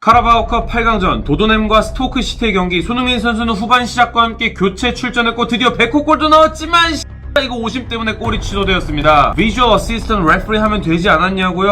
카라바오컵 8강전 도도넴과 스토크시티의 경기. 손흥민 선수는 후반 시작과 함께 교체 출전했고 드디어 100호골도 넣었지만 이거 오심 때문에 골이 취소되었습니다. 비주얼 어시스턴트 레프리 하면 되지 않았냐고요?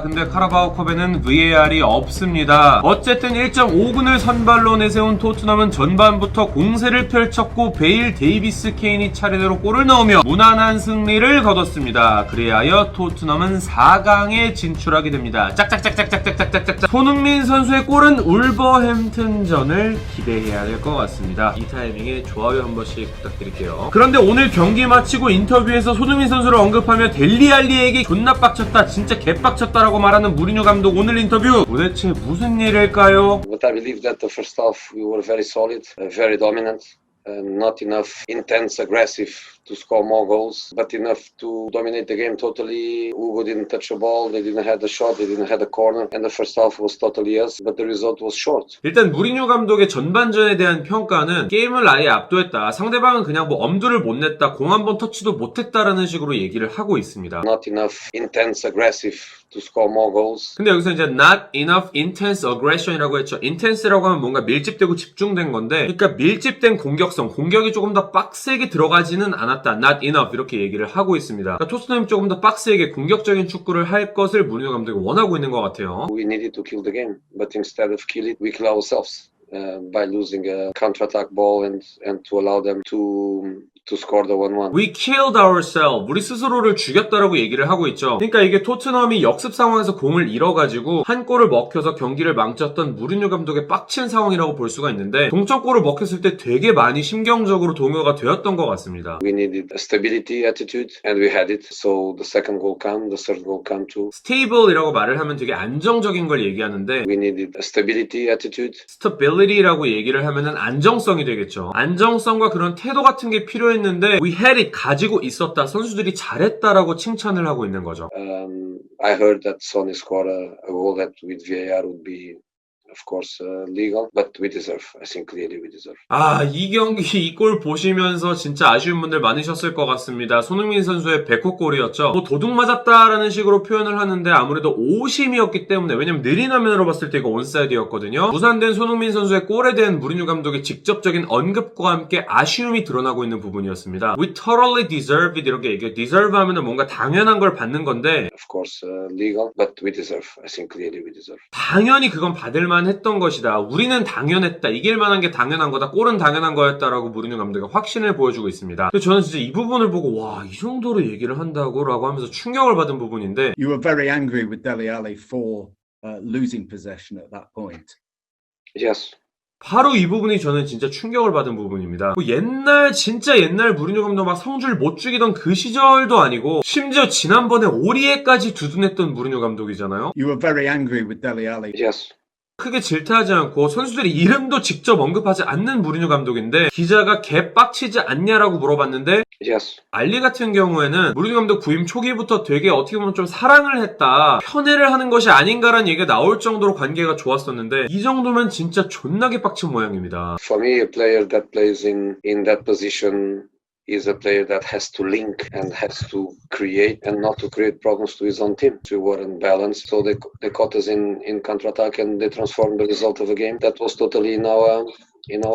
근데 카라바오컵에는 VAR이 없습니다. 어쨌든 1.5군을 선발로 내세운 토트넘은 전반부터 공세를 펼쳤고 베일, 데이비스, 케인이 차례대로 골을 넣으며 무난한 승리를 거뒀습니다. 그리하여 토트넘은 4강에 진출하게 됩니다. 짝짝짝짝짝짝짝짝짝. 손흥민 선수의 골은 울버햄튼전을 기대해야 될 것 같습니다. 이 타이밍에 좋아요 한 번씩 부탁드릴게요. 그런데 오늘 경기 마치고 인터뷰에서 손흥민 선수를 언급하며 델리알리에게 존나 빡쳤다, 진짜 개빡쳤다라고 말하는 무리뉴 감독. 오늘 인터뷰 도대체 무슨 일일까요? But I believe that the first half we were very solid, very dominant. Not enough intense, aggressive to score more goals, but enough to dominate the game totally. Hugo didn't touch the ball, they didn't have the shot, they didn't have the corner, and the first half was totally us, but the result was short. 일단 무리뉴 감독의 전반전에 대한 평가는 게임을 아예 압도했다, 상대방은 그냥 엄두를 못 냈다, 공 한 번 터치도 못했다라는 식으로 얘기를 하고 있습니다. Not enough intense, aggressive to score more goals. 근데 여기서 이제 not enough intense aggression이라고 했죠. intense라고 하면 뭔가 밀집되고 집중된 건데, 그러니까 밀집된 공격성, 공격이 조금 더 빡세게 들어가지는 않았다. not enough 이렇게 얘기를 하고 있습니다. 그러니까 토트넘이 조금 더 빡세게 공격적인 축구를 할 것을 무리뉴 감독이 원하고 있는 것 같아요. We needed to kill the game, but instead of kill it, we kill ourselves. By losing a counter-attack ball and to allow them to score the 1-1. We killed ourselves. 우리 스스로를 죽였다라고 얘기를 하고 있죠. 그러니까 이게 토트넘이 역습 상황에서 공을 잃어가지고 한 골을 먹혀서 경기를 망쳤던 무리뉴 감독의 빡친 상황이라고 볼 수가 있는데, 동점골을 먹혔을 때 되게 많이 심경적으로 동요가 되었던 것 같습니다. We needed a stability attitude and we had it. So the second goal came, the third goal came too. Stable이라고 말을 하면 되게 안정적인 걸 얘기하는데, We needed a stability attitude. stability라고 얘기를 하면은 안정성이 되겠죠. 안정성과 그런 태도 같은 게 필요했는데 we had it, 가지고 있었다, 선수들이 잘했다라고 칭찬을 하고 있는 거죠. I heard that Sonny scored a goal that with VAR would be of course legal, but we deserve. I think clearly we deserve. 이 경기 이 골 보시면서 진짜 아쉬운 분들 많으셨을 것 같습니다. 손흥민 선수의 100호 골이었죠. 도둑 맞았다라는 식으로 표현을 하는데 아무래도 오심이었기 때문에, 왜냐면 느린 화면으로 봤을 때 이거 온사이드였거든요. 무산된 손흥민 선수의 골에 대한 무리뉴 감독의 직접적인 언급과 함께 아쉬움이 드러나고 있는 부분이었습니다. We totally deserve it 이렇게 얘기해요. deserve 하면은 뭔가 당연한 걸 받는 건데, Of course legal, but we deserve. I think clearly we deserve. 당연히 그건 받을만 했던 것이다, 우리는 당연했다, 이길 만한 게 당연한 거다, 골은 당연한 거였다라고 무리뉴 감독이 확신을 보여주고 있습니다. 그래서 저는 진짜 이 부분을 보고 이 정도로 얘기를 한다고 라고 하면서 충격을 받은 부분인데, You were very angry with Dele Alli for losing possession at that point. Yes. 바로 이 부분이 저는 진짜 충격을 받은 부분입니다. 진짜 옛날 무리뉴 감독 막 성줄 못 죽이던 그 시절도 아니고, 심지어 지난번에 오리에까지 두둔했던 무리뉴 감독이잖아요. You were very angry with Dele Alli. Yes. 크게 질타하지 않고 선수들의 이름도 직접 언급하지 않는 무리뉴 감독인데, 기자가 개빡치지 않냐라고 물어봤는데, Yes. 알리 같은 경우에는 무리뉴 감독 부임 초기부터 되게 어떻게 보면 좀 사랑을 했다, 편애를 하는 것이 아닌가라는 얘기가 나올 정도로 관계가 좋았었는데, 이 정도면 진짜 존나게 빡친 모양입니다. For me, a player that plays in that position is a player that has to link and has to create and not to create problems to his own team. We were unbalanced, so they caught us in counter-attack and they transformed the result of the game. That was totally in our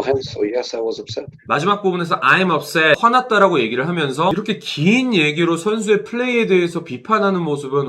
hands. So yes, I was upset. 마지막 부분에서 I'm upset, 화났다라고 얘기를 하면서 이렇게 긴 얘기로 선수의 플레이에 대해서 비판하는 모습은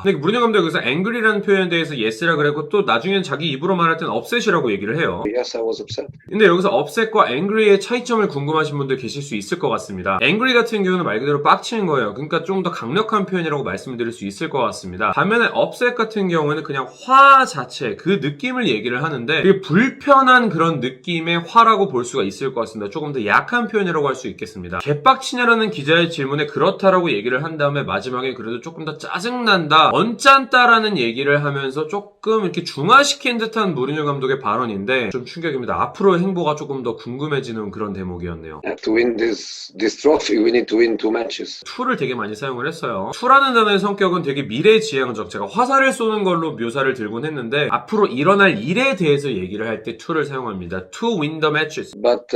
근데 무리뉴 감독이 여기서 angry라는 표현에 대해서 yes라 그랬고, 또 나중엔 자기 입으로 말할 땐 upset이라고 얘기를 해요. Yes, I was upset. 근데 여기서 upset과 angry의 차이점을 궁금하신 분들 계실 수 있을 것 같습니다. angry 같은 경우는 말 그대로 빡치는 거예요. 그러니까 좀 더 강력한 표현이라고 말씀드릴 수 있을 것 같습니다. 반면에 upset 같은 경우에는 그냥 화 자체, 그 느낌을 얘기를 하는데, 되게 불편한 그런 느낌의 화라고 볼 수가 있을 것 같습니다. 조금 더 약한 표현이라고 할 수 있겠습니다. 개빡치냐라는 기자의 질문에 그렇다라고 얘기를 한 다음에 마지막에 그래도 조금 더 짜증난다, 언짢다라는 얘기를 하면서 조금 이렇게 중화시킨 듯한 무리뉴 감독의 발언인데, 좀 충격입니다. 앞으로의 행보가 조금 더 궁금해지는 그런 대목이었네요. To win this trophy, we need to win 2 matches. to를 되게 많이 사용을 했어요. to라는 단어의 성격은 되게 미래지향적, 제가 화살을 쏘는 걸로 묘사를 들곤 했는데, 앞으로 일어날 일에 대해서 얘기를 할 때 to를 사용합니다. to win the matches. But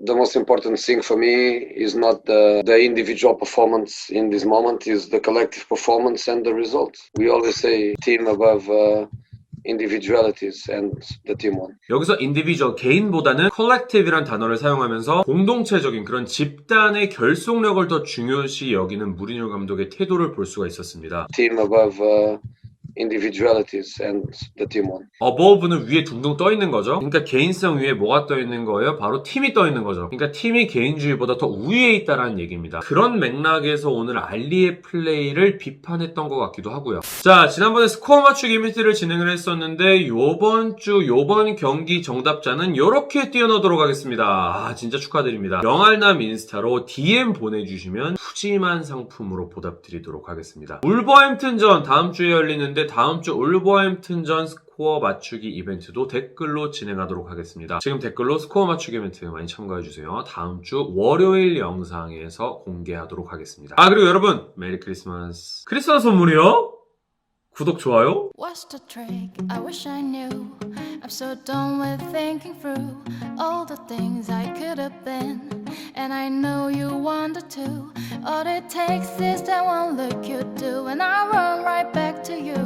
the most important thing for me is not the individual performance in this moment, is the collective performance and the result. We always say team above individualities and the team won. 여기서 individual, 개인보다는 collective이란 단어를 사용하면서 공동체적인 그런 집단의 결속력을 더 중요시 여기는 무리뉴 감독의 태도를 볼 수가 있었습니다. Team above individualities and the team won. above는 위에 둥둥 떠 있는 거죠. 그러니까 개인성 위에 뭐가 떠 있는 거예요? 바로 팀이 떠 있는 거죠. 그러니까 팀이 개인주의보다 더 우위에 있다라는 얘기입니다. 그런 맥락에서 오늘 알리의 플레이를 비판했던 것 같기도 하고요. 자, 지난번에 스코어 맞추기 이벤트를 진행을 했었는데 요번 경기 정답자는 이렇게 뛰어넣도록 하겠습니다. 아, 진짜 축하드립니다. 영알남 인스타로 DM 보내주시면 푸짐한 상품으로 보답드리도록 하겠습니다. 울버햄튼전 다음 주에 열리는데 다음 주 울버햄튼전 스코어 맞추기 이벤트도 댓글로 진행하도록 하겠습니다. 지금 댓글로 스코어 맞추기 이벤트 많이 참가해주세요. 다음 주 월요일 영상에서 공개하도록 하겠습니다. 아, 그리고 여러분 메리 크리스마스. 크리스마스 선물이요? 구독, 좋아요? What's the trick? I wish I knew. I'm so done with thinking through all the things I could have been. And I know you wanted to. All it takes is that one look you do, and I run right back to you.